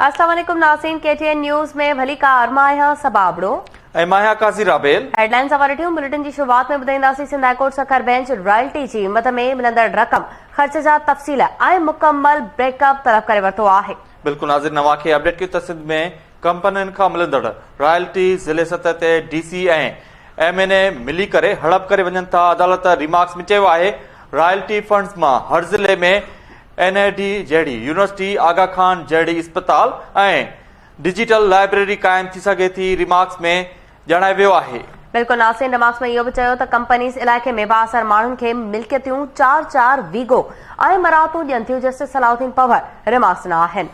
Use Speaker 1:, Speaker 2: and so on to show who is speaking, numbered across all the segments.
Speaker 1: अस्सलाम वालेकुम नाज़रीन, KTN न्यूज़ में भली का आरमाया सबाबड़ो
Speaker 2: माया काज़ी राबेल
Speaker 1: हेडलाइंस वठियूं। बुलेटिन की शुरुआत में ॿुधाईंदासीं Sindh high court Sukkur bench royalty जी मद में मिलंदड़ रक़म ख़र्च जा तफ़सील ऐं मुकम्मल ब्रेकअप तलब करे वरितो आहे।
Speaker 2: बिल्कुल नाज़रीन, नवां खे अपडेट कयो त सिंध में कंपनियुनि खां मिलंदड़ रॉयल्टी ज़िले सतह ते DC ऐं MNA मिली करे हड़प करे वञनि था। अदालत रिमार्क्स में चयो आहे रॉयल्टी फंड्स मां हर ज़िले में NID जहिड़ी यूनिवर्सिटी, आगा खान जहिड़ी अस्पताल ऐं डिजिटल लाइब्रेरी क़ाइम थी सघे थी। रिमार्क्स में ॼाणायो वियो आहे।
Speaker 1: बिल्कुल नाज़रीन, रिमार्क्स में इहो बि चयो त कंपनीज़ इलाइक़े में बासर माण्हुनि खे मिल्कियतूं 4 वीगो ऐं मरातूं ॾियनि थियूं। जस्टिस सलाउद्दीन पवर रिमार्क्स न आहिनि।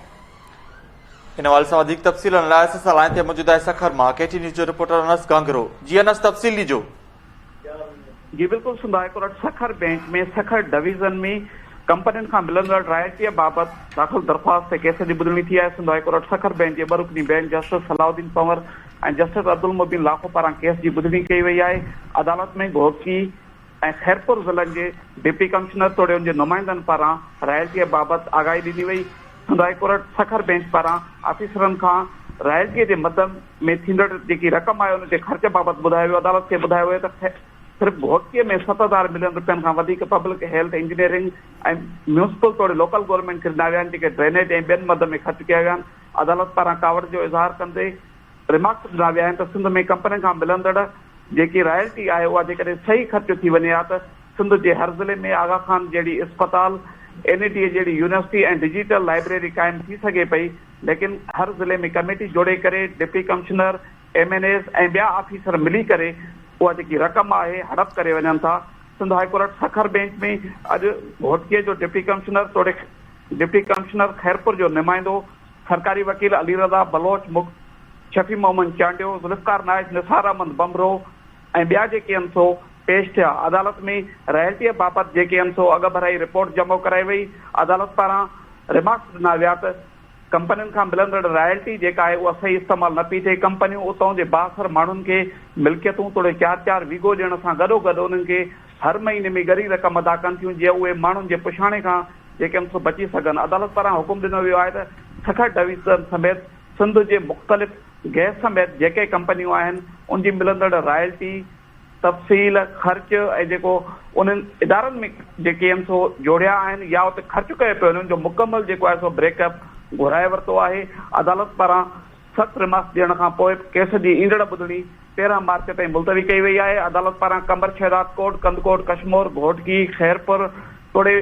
Speaker 2: इन हवाले सां वधीक तफ़सील लाइ असां लाइन ते मौजूद आहे सखर मां KTN न्यूज़ जो रिपोर्टर अनस गांगरो। जी अनस, तफ़सील ॾिजो।
Speaker 3: जी बिल्कुल, सिंध हाईकोर्ट सखर बेंच में सखर डिवीज़न में कंपनियुनि खां मिलंदड़ रॉयल्टीअ बाबति दाख़िल दरख़्वास्त ते केस जी ॿुधणी थी आहे। सिंध हाईकोर्ट सखर बेंच जे ॿ रुकनी बेंच जस्टिस सलाउद्दीन पवर ऐं जस्टिस अब्दुल मुबीन लाखो पारां केस जी ॿुधणी कई वई आहे। अदालत में घोटकी ऐं खैरपुर ज़िलनि जे डिप्टी कमिश्नर तोड़े उनजे नुमाइंदनि पारां रॉयल्टीअ बाबति आगाही ॾिनी वई। सिंध हाईकोर्ट सखर बेंच पारां ऑफिसरनि खां रॉयल्टीअ जे मद में थींदड़ जेकी रक़म आहे उन जे ख़र्च बाबति ॿुधायो वियो। अदालत खे ॿुधायो वियो त सिर्फ़ घोटकीअ में 7,000 मिलियन रुपयनि खां वधीक पब्लिक हेल्थ, इंजीनियरिंग ऐं म्यूनिसिपल तौरु लोकल गवर्नमेंट खे ॾिना विया आहिनि, जेके ड्रेनेज ऐं ॿियनि मद में ख़र्च कया विया आहिनि। अदालत पारां कावड़ जो इज़हार कंदे रिमार्क्स ॾिना विया आहिनि त सिंध में कंपनियुनि खां मिलंदड़ जेकी रॉयल्टी आहे उहा जेकॾहिं सही ख़र्च थी वञे हा त सिंध जे हर ज़िले में आगा खान जहिड़ी अस्पताल, NIT जहिड़ी यूनिवर्सिटी ऐं डिजिटल लाइब्रेरी क़ाइम थी सघे पई। लेकिन हर ज़िले में कमेटी जोड़े करे डिप्टी कमिश्नर, MNAs ऐं ॿिया ऑफिसर मिली करे उहा जेकी रक़म आहे हड़प करे वञनि था। सिंध हाईकोर्ट सखर बेंच में अॼु घोटकीअ जो डिप्टी कमिश्नर तोड़े डिप्टी कमिश्नर खैरपुर जो नुमाइंदो सरकारी वकील अली रज़ा बलोच, शफी मोहम्मद चांडियो, ज़ुल्फ़कार नाइक, निसार अहमद बमरो ऐं ॿिया जेके आहिनि सो पेश थिया। अदालत में रॉयल्टीअ बाबति जेके आहिनि सो अॻ भराई रिपोर्ट जमा कराई वई। अदालत पारां रिमार्क्स ॾिना विया त कंपनियुनि खां मिलंदड़ रॉयल्टी जेका आहे उहा सही इस्तेमालु न पई थिए। कंपनियूं उतां जे बासर माण्हुनि खे मिल्कियतूं तोड़े 4 वीगो ॾियण सां गॾोगॾु उन्हनि खे हर महीने में ॻरी रक़म अदा कनि थियूं जीअं उहे माण्हुनि जे पुछाणे खां जेके आहिनि सो बची सघनि। अदालत पारां हुकुम ॾिनो वियो आहे त सखर डिवीज़न समेत सिंध जे मुख़्तलिफ़ गैस समेत जेके कंपनियूं आहिनि उनजी मिलंदड़ रॉयल्टी तफ़सील, ख़र्च ऐं जेको उन्हनि इदारनि में जेके आहिनि सो जोड़िया आहिनि या उते ख़र्च कयो पियो उन्हनि जो मुकमल जेको आहे सो ब्रेकअप घुराए वरितो आहे। अदालत पारां सख़्त रिमार्क्स ॾियण खां पोइ केस जी ईंदड़ ॿुधणी 13 मार्च ताईं मुलतवी कई वई आहे। अदालत पारां कंबर शहदाद कोट, कंदकोट, कशमोर, घोटकी, खैरपुर तोड़े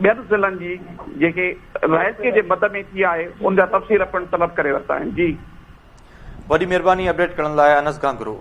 Speaker 3: ॿियनि ज़िलनि जी जेके रॉयल्टीअ जे मद में थी आहे उनजा तफ़सील पिणु तलब करे वरिता आहिनि। जी
Speaker 2: वॾी महिरबानी अपडेट करण लाइ अनस गांगरो।